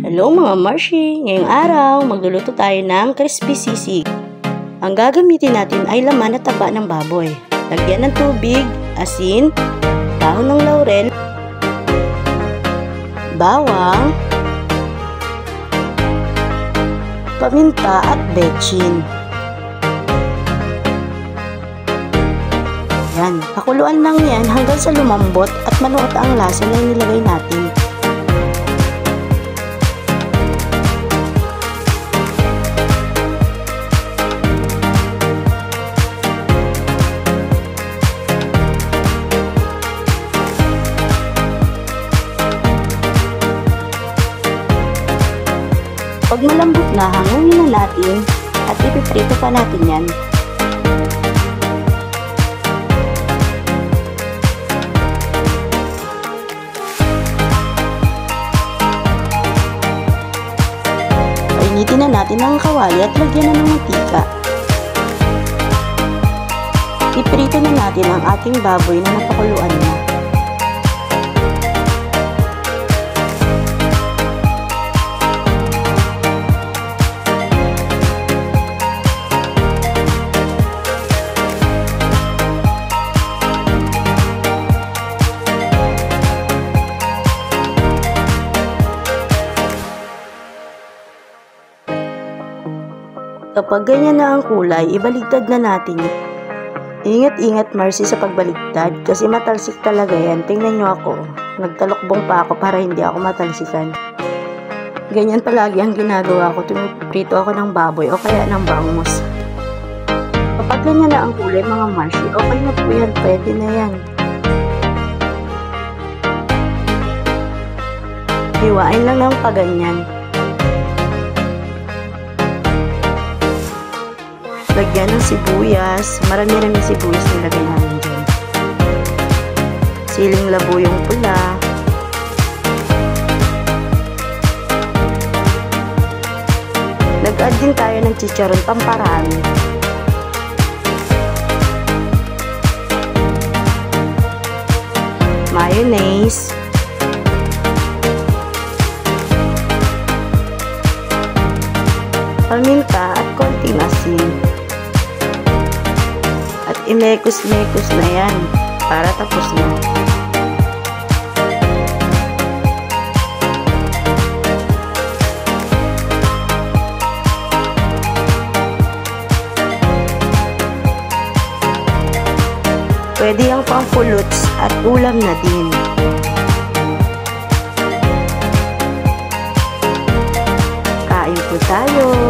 Hello mga Marshi! Ngayong araw, magluluto tayo ng crispy sisig. Ang gagamitin natin ay laman at taba ng baboy. Lagyan ng tubig, asin, dahon ng laurel, bawang, paminta at betchin. Yan, pakuluan lang yan hanggang sa lumambot at manuot ang lasa na nilagay natin. Pag malambot na, hangunin na natin at ipiprito pa natin yan. Painitin na natin ang kawali at lagyan na ng mantika. Iprito na natin ang ating baboy na napakuluan na. Kapag ganyan na ang kulay, ibaligtad na natin. Ingat-ingat Marcy sa pagbaligtad kasi matalsik talaga yan. Tingnan nyo ako. Nagtalokbong pa ako para hindi ako matalsikan. Ganyan palagi ang ginagawa ko. Tumiprito ako ng baboy o kaya ng bangus. Kapag ganyan na ang kulay mga Marcy, okay na po yan. Pwede na yan. Hiwain lang ng paganyan. Lagyan ng sibuyas. Marami-rami sibuyas nilagay namin dyan. Siling labuyong pula. Nag-add din tayo ng chicharon pamparami. Mayonnaise. Paminta at konting asin. At imekos-mekos na yan para tapos na. Pwede ang pangpuluts at ulam na din. Kain po tayo!